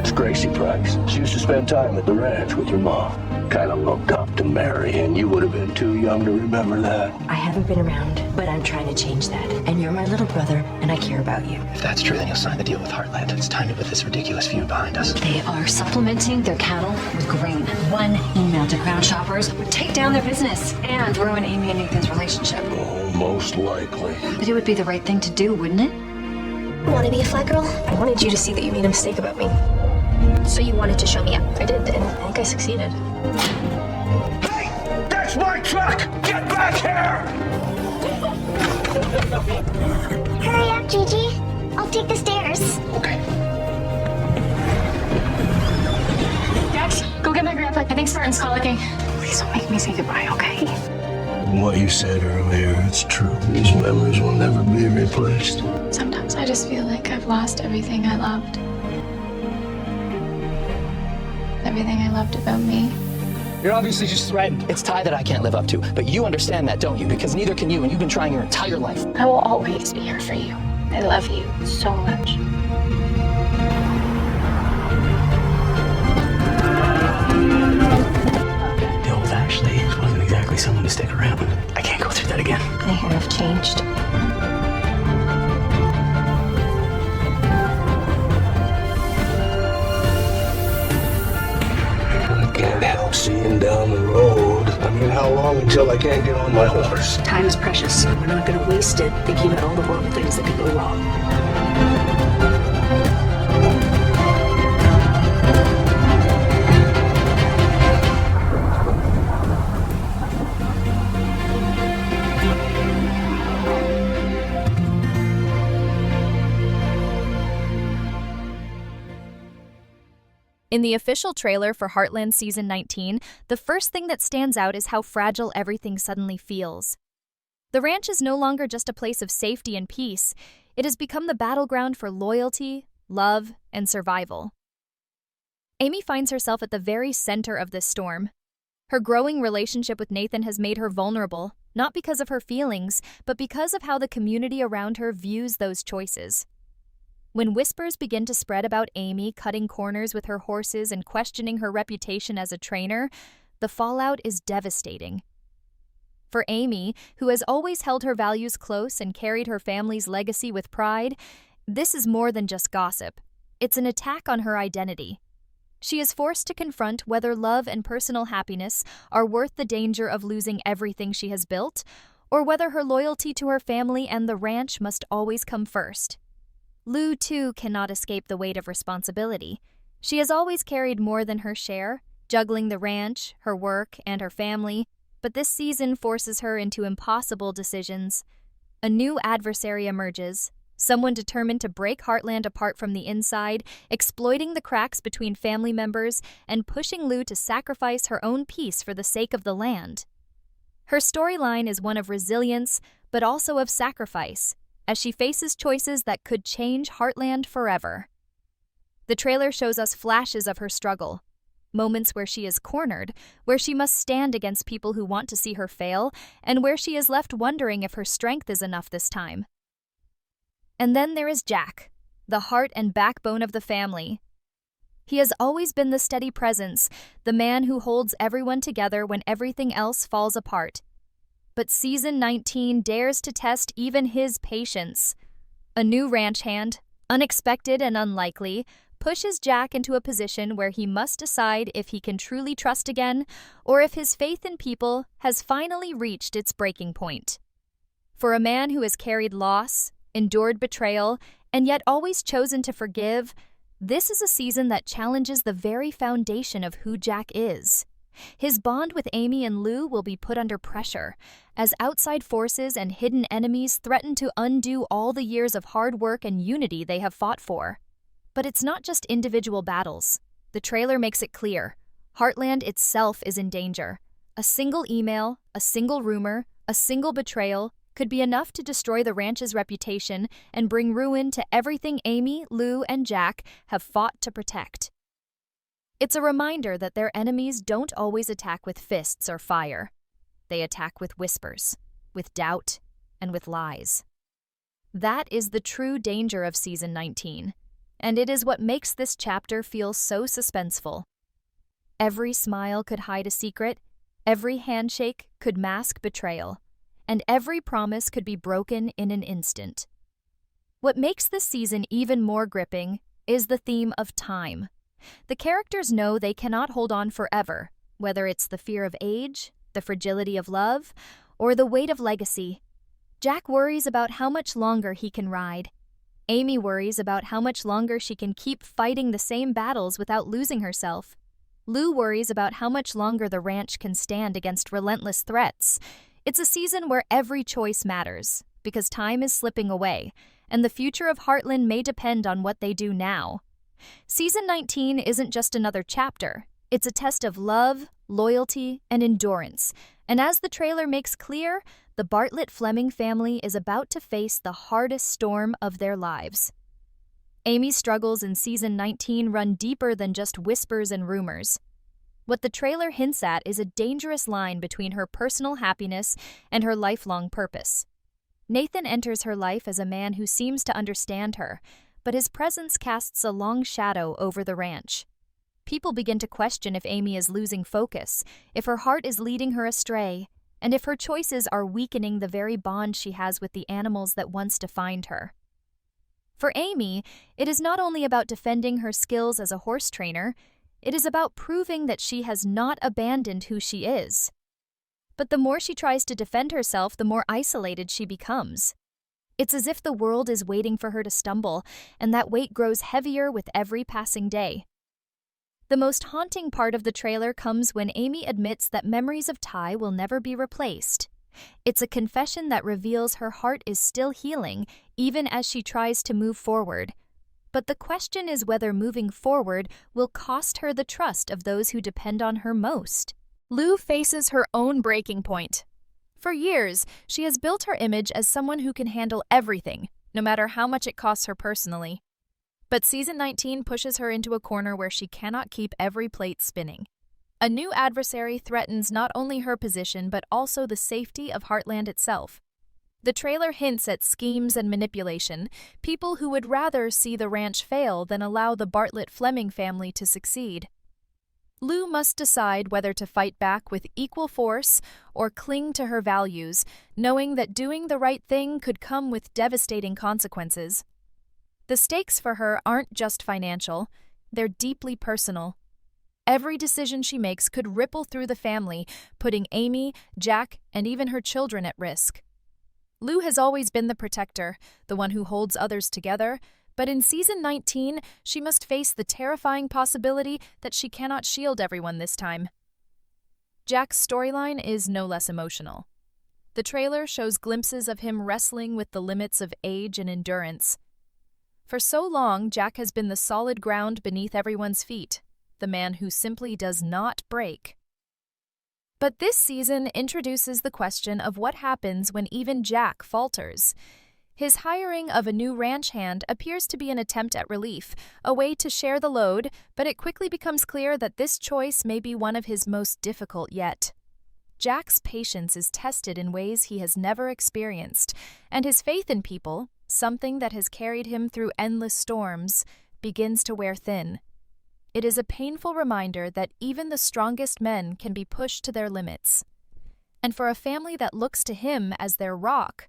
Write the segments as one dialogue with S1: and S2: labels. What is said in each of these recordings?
S1: It's Gracie Price. She used to spend time at the ranch with your mom. Kind of looked up to Mary, and you would have been too young to remember that.
S2: I haven't been around, but I'm trying to change that. And you're my little brother, and I care about you.
S3: If that's true, then you'll sign the deal with Heartland. It's time to put this ridiculous feud behind us.
S2: They are supplementing their cattle with grain. One email to ground shoppers would take down their business and ruin Amy and Nathan's relationship.
S1: Oh, most likely.
S2: But it would be the right thing to do, wouldn't it?
S4: Want to be a fly girl? I wanted you to see that you made a mistake about me. So you wanted to show me up. I did, and I think I succeeded.
S1: Hey! That's my truck! Get back here!
S4: Hurry up, Gigi. I'll take the stairs.
S1: Okay.
S5: Dex, go get my grandpa. I think Spartan's colicking. Please don't make me say goodbye, okay?
S1: What you said earlier, it's true. These memories will never be replaced.
S5: Sometimes I just feel like I've lost everything I loved. Everything I loved about me.
S3: You're obviously just threatened. It's Ty that I can't live up to, but you understand that, don't you? Because neither can you, and you've been trying your entire life.
S5: I will always be here for you. I love you so much.
S3: The old Ashley wasn't exactly someone to stick around. I can't go through that again.
S2: I have changed.
S1: Can't help seeing down the road. I mean, how long until I can't get on my horse?
S2: Time is precious. We're not going to waste it thinking about all the horrible things that could go wrong.
S6: In the official trailer for Heartland Season 19, the first thing that stands out is how fragile everything suddenly feels. The ranch is no longer just a place of safety and peace. It has become the battleground for loyalty, love, and survival. Amy finds herself at the very center of this storm. Her growing relationship with Nathan has made her vulnerable, not because of her feelings, but because of how the community around her views those choices. When whispers begin to spread about Amy cutting corners with her horses and questioning her reputation as a trainer, the fallout is devastating. For Amy, who has always held her values close and carried her family's legacy with pride, this is more than just gossip. It's an attack on her identity. She is forced to confront whether love and personal happiness are worth the danger of losing everything she has built, or whether her loyalty to her family and the ranch must always come first. Lou, too, cannot escape the weight of responsibility. She has always carried more than her share, juggling the ranch, her work, and her family, but this season forces her into impossible decisions. A new adversary emerges, someone determined to break Heartland apart from the inside, exploiting the cracks between family members and pushing Lou to sacrifice her own peace for the sake of the land. Her storyline is one of resilience, but also of sacrifice, as she faces choices that could change Heartland forever. The trailer shows us flashes of her struggle, moments where she is cornered, where she must stand against people who want to see her fail, and where she is left wondering if her strength is enough this time. And then there is Jack, the heart and backbone of the family. He has always been the steady presence, the man who holds everyone together when everything else falls apart. But Season 19 dares to test even his patience. A new ranch hand, unexpected and unlikely, pushes Jack into a position where he must decide if he can truly trust again, or if his faith in people has finally reached its breaking point. For a man who has carried loss, endured betrayal, and yet always chosen to forgive, this is a season that challenges the very foundation of who Jack is. His bond with Amy and Lou will be put under pressure, as outside forces and hidden enemies threaten to undo all the years of hard work and unity they have fought for. But it's not just individual battles. The trailer makes it clear. Heartland itself is in danger. A single email, a single rumor, a single betrayal could be enough to destroy the ranch's reputation and bring ruin to everything Amy, Lou, and Jack have fought to protect. It's a reminder that their enemies don't always attack with fists or fire. They attack with whispers, with doubt, and with lies. That is the true danger of Season 19. and it is what makes this chapter feel so suspenseful. Every smile could hide a secret, every handshake could mask betrayal, and every promise could be broken in an instant. What makes this season even more gripping is the theme of time. The characters know they cannot hold on forever, whether it's the fear of age, the fragility of love, or the weight of legacy. Jack worries about how much longer he can ride. Amy worries about how much longer she can keep fighting the same battles without losing herself. Lou worries about how much longer the ranch can stand against relentless threats. It's a season where every choice matters, because time is slipping away, and the future of Heartland may depend on what they do now. Season 19 isn't just another chapter. It's a test of love, loyalty, and endurance. And as the trailer makes clear, the Bartlett-Fleming family is about to face the hardest storm of their lives. Amy's struggles in Season 19 run deeper than just whispers and rumors. What the trailer hints at is a dangerous line between her personal happiness and her lifelong purpose. Nathan enters her life as a man who seems to understand her, but his presence casts a long shadow over the ranch. People begin to question if Amy is losing focus, if her heart is leading her astray, and if her choices are weakening the very bond she has with the animals that once defined her. For Amy, it is not only about defending her skills as a horse trainer, it is about proving that she has not abandoned who she is. But the more she tries to defend herself, the more isolated she becomes. It's as if the world is waiting for her to stumble, and that weight grows heavier with every passing day. The most haunting part of the trailer comes when Amy admits that memories of Ty will never be replaced. It's a confession that reveals her heart is still healing, even as she tries to move forward. But the question is whether moving forward will cost her the trust of those who depend on her most. Lou faces her own breaking point. For years, she has built her image as someone who can handle everything, no matter how much it costs her personally. But Season 19 pushes her into a corner where she cannot keep every plate spinning. A new adversary threatens not only her position but also the safety of Heartland itself. The trailer hints at schemes and manipulation, people who would rather see the ranch fail than allow the Bartlett-Fleming family to succeed. Lou must decide whether to fight back with equal force or cling to her values, knowing that doing the right thing could come with devastating consequences. The stakes for her aren't just financial, they're deeply personal. Every decision she makes could ripple through the family, putting Amy, Jack, and even her children at risk. Lou has always been the protector, the one who holds others together, but in Season 19, she must face the terrifying possibility that she cannot shield everyone this time. Jack's storyline is no less emotional. The trailer shows glimpses of him wrestling with the limits of age and endurance. For so long, Jack has been the solid ground beneath everyone's feet, the man who simply does not break. But this season introduces the question of what happens when even Jack falters. His hiring of a new ranch hand appears to be an attempt at relief, a way to share the load, but it quickly becomes clear that this choice may be one of his most difficult yet. Jack's patience is tested in ways he has never experienced, and his faith in people, something that has carried him through endless storms, begins to wear thin. It is a painful reminder that even the strongest men can be pushed to their limits. And for a family that looks to him as their rock,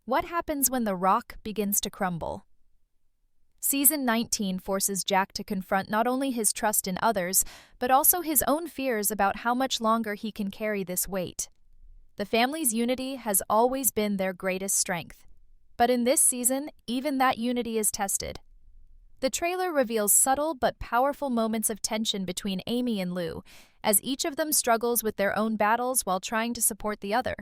S6: what happens when the rock begins to crumble? Season 19 forces Jack to confront not only his trust in others, but also his own fears about how much longer he can carry this weight. The family's unity has always been their greatest strength. But in this season, even that unity is tested. The trailer reveals subtle but powerful moments of tension between Amy and Lou, as each of them struggles with their own battles while trying to support the other.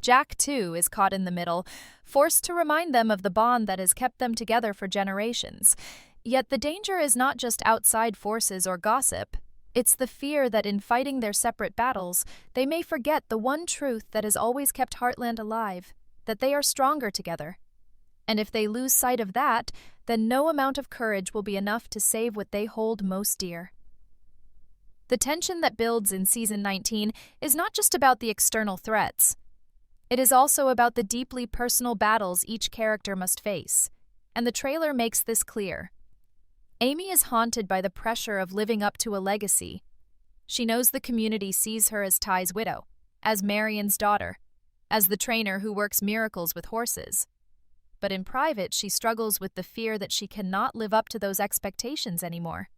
S6: Jack, too, is caught in the middle, forced to remind them of the bond that has kept them together for generations. Yet the danger is not just outside forces or gossip. It's the fear that in fighting their separate battles, they may forget the one truth that has always kept Heartland alive, that they are stronger together. And if they lose sight of that, then no amount of courage will be enough to save what they hold most dear. The tension that builds in Season 19 is not just about the external threats. It is also about the deeply personal battles each character must face, and the trailer makes this clear. Amy is haunted by the pressure of living up to a legacy. She knows the community sees her as Ty's widow, as Marion's daughter, as the trainer who works miracles with horses. But in private, she struggles with the fear that she cannot live up to those expectations anymore.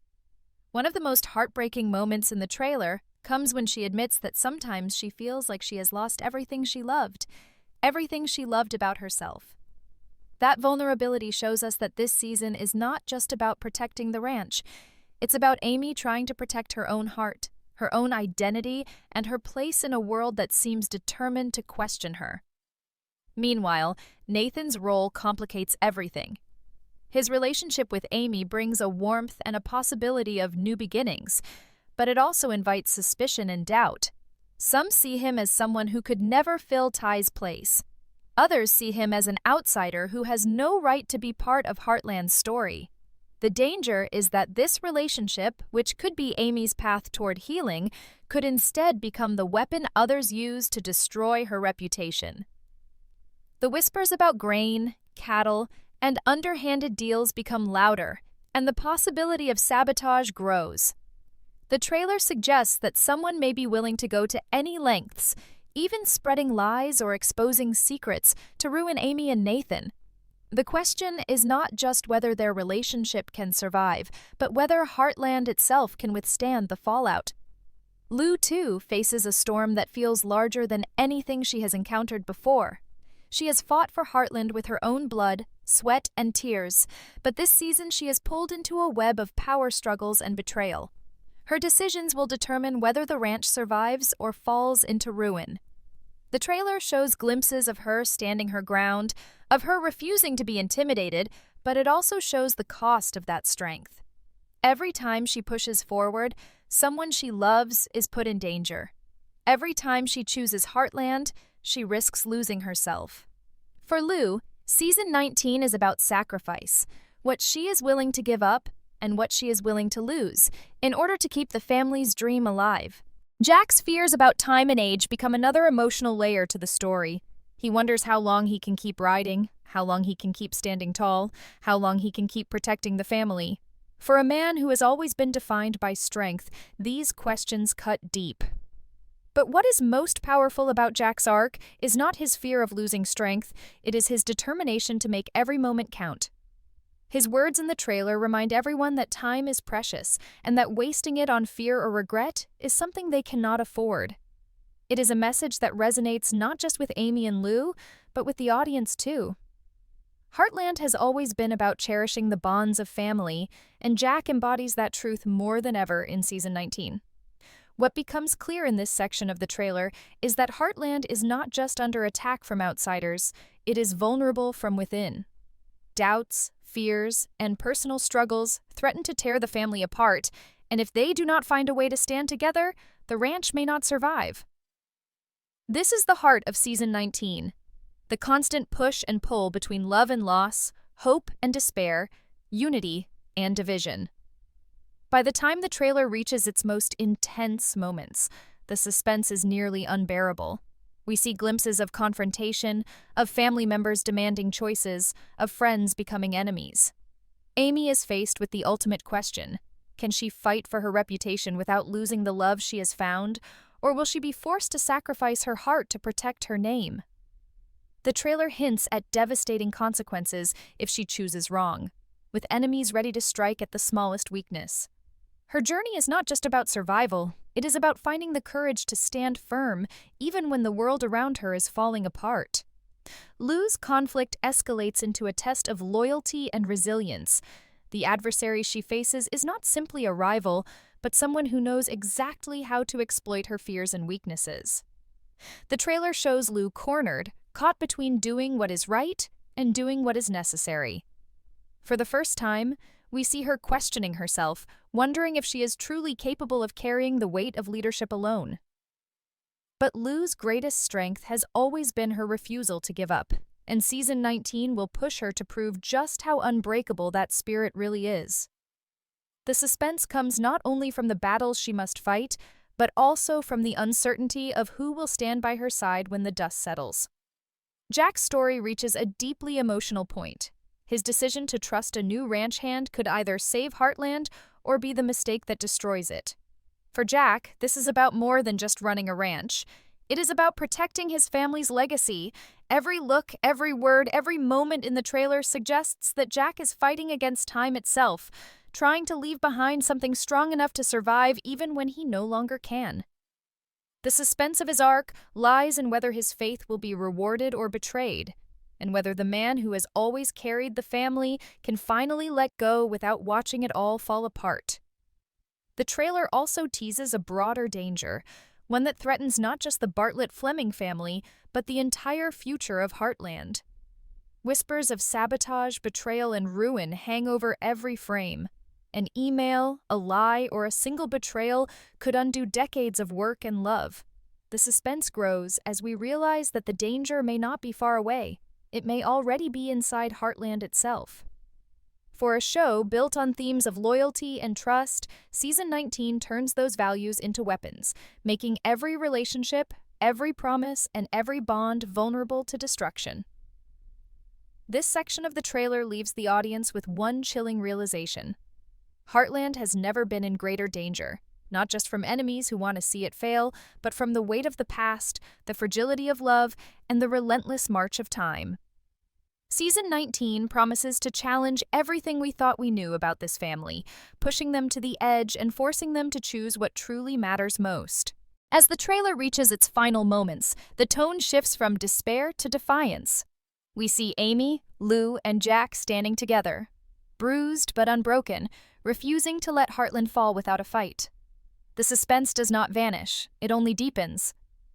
S6: One of the most heartbreaking moments in the trailer comes when she admits that sometimes she feels like she has lost everything she loved about herself. That vulnerability shows us that this season is not just about protecting the ranch. It's about Amy trying to protect her own heart, her own identity, and her place in a world that seems determined to question her. Meanwhile, Nathan's role complicates everything. His relationship with Amy brings a warmth and a possibility of new beginnings, but it also invites suspicion and doubt. Some see him as someone who could never fill Ty's place. Others see him as an outsider who has no right to be part of Heartland's story. The danger is that this relationship, which could be Amy's path toward healing, could instead become the weapon others use to destroy her reputation. The whispers about grain, cattle, and underhanded deals become louder, and the possibility of sabotage grows. The trailer suggests that someone may be willing to go to any lengths, even spreading lies or exposing secrets to ruin Amy and Nathan. The question is not just whether their relationship can survive, but whether Heartland itself can withstand the fallout. Lou, too, faces a storm that feels larger than anything she has encountered before. She has fought for Heartland with her own blood, sweat, and tears, but this season she is pulled into a web of power struggles and betrayal. Her decisions will determine whether the ranch survives or falls into ruin. The trailer shows glimpses of her standing her ground, of her refusing to be intimidated, but it also shows the cost of that strength. Every time she pushes forward, someone she loves is put in danger. Every time she chooses Heartland, she risks losing herself. For Lou, Season 19 is about sacrifice, what she is willing to give up and what she is willing to lose, in order to keep the family's dream alive. Jack's fears about time and age become another emotional layer to the story. He wonders how long he can keep riding, how long he can keep standing tall, how long he can keep protecting the family. For a man who has always been defined by strength, these questions cut deep. But what is most powerful about Jack's arc is not his fear of losing strength, it is his determination to make every moment count. His words in the trailer remind everyone that time is precious and that wasting it on fear or regret is something they cannot afford. It is a message that resonates not just with Amy and Lou, but with the audience too. Heartland has always been about cherishing the bonds of family, and Jack embodies that truth more than ever in Season 19. What becomes clear in this section of the trailer is that Heartland is not just under attack from outsiders, it is vulnerable from within. Doubts, fears, and personal struggles threaten to tear the family apart, and if they do not find a way to stand together, the ranch may not survive. This is the heart of Season 19, the constant push and pull between love and loss, hope and despair, unity and division. By the time the trailer reaches its most intense moments, the suspense is nearly unbearable. We see glimpses of confrontation, of family members demanding choices, of friends becoming enemies. Amy is faced with the ultimate question. Can she fight for her reputation without losing the love she has found, or will she be forced to sacrifice her heart to protect her name? The trailer hints at devastating consequences if she chooses wrong, with enemies ready to strike at the smallest weakness. Her journey is not just about survival, it is about finding the courage to stand firm even when the world around her is falling apart. Lou's conflict escalates into a test of loyalty and resilience. The adversary she faces is not simply a rival, but someone who knows exactly how to exploit her fears and weaknesses. The trailer shows Lou cornered, caught between doing what is right and doing what is necessary. For the first time, we see her questioning herself, wondering if she is truly capable of carrying the weight of leadership alone. But Lou's greatest strength has always been her refusal to give up, and Season 19 will push her to prove just how unbreakable that spirit really is. The suspense comes not only from the battles she must fight, but also from the uncertainty of who will stand by her side when the dust settles. Jack's story reaches a deeply emotional point. His decision to trust a new ranch hand could either save Heartland or be the mistake that destroys it. For Jack, this is about more than just running a ranch. It is about protecting his family's legacy. Every look, every word, every moment in the trailer suggests that Jack is fighting against time itself, trying to leave behind something strong enough to survive even when he no longer can. The suspense of his arc lies in whether his faith will be rewarded or betrayed, and whether the man who has always carried the family can finally let go without watching it all fall apart. The trailer also teases a broader danger, one that threatens not just the Bartlett-Fleming family, but the entire future of Heartland. Whispers of sabotage, betrayal, and ruin hang over every frame. An email, a lie, or a single betrayal could undo decades of work and love. The suspense grows as we realize that the danger may not be far away. It may already be inside Heartland itself. For a show built on themes of loyalty and trust, Season 19 turns those values into weapons, making every relationship, every promise, and every bond vulnerable to destruction. This section of the trailer leaves the audience with one chilling realization. Heartland has never been in greater danger, not just from enemies who want to see it fail, but from the weight of the past, the fragility of love, and the relentless march of time. Season 19 promises to challenge everything we thought we knew about this family, pushing them to the edge and forcing them to choose what truly matters most. As the trailer reaches its final moments, the tone shifts from despair to defiance. We see Amy, Lou, and Jack standing together, bruised but unbroken, refusing to let Heartland fall without a fight. The suspense does not vanish, it only deepens,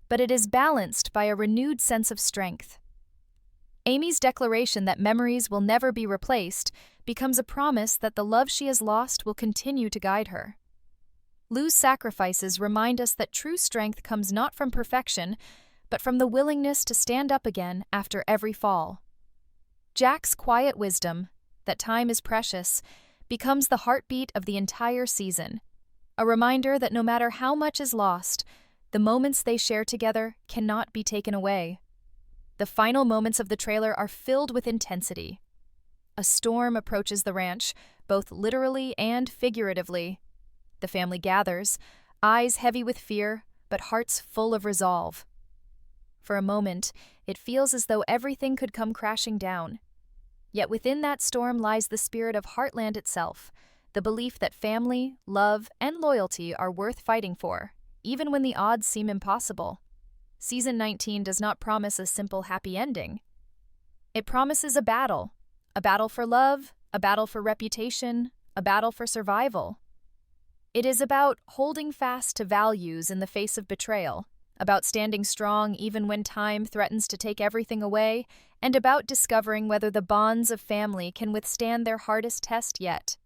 S6: but it is balanced by a renewed sense of strength. Amy's declaration that memories will never be replaced becomes a promise that the love she has lost will continue to guide her. Lou's sacrifices remind us that true strength comes not from perfection, but from the willingness to stand up again after every fall. Jack's quiet wisdom, that time is precious, becomes the heartbeat of the entire season, a reminder that no matter how much is lost, the moments they share together cannot be taken away. The final moments of the trailer are filled with intensity. A storm approaches the ranch, both literally and figuratively. The family gathers, eyes heavy with fear, but hearts full of resolve. For a moment, it feels as though everything could come crashing down. Yet within that storm lies the spirit of Heartland itself, the belief that family, love, and loyalty are worth fighting for, even when the odds seem impossible. Season 19 does not promise a simple happy ending. It promises a battle for love, a battle for reputation, a battle for survival. It is about holding fast to values in the face of betrayal, about standing strong even when time threatens to take everything away, and about discovering whether the bonds of family can withstand their hardest test yet.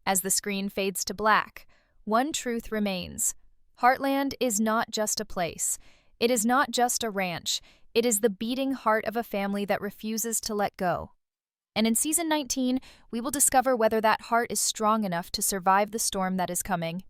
S6: As the screen fades to black, one truth remains. Heartland is not just a place. It is not just a ranch. It is the beating heart of a family that refuses to let go. And in Season 19, we will discover whether that heart is strong enough to survive the storm that is coming.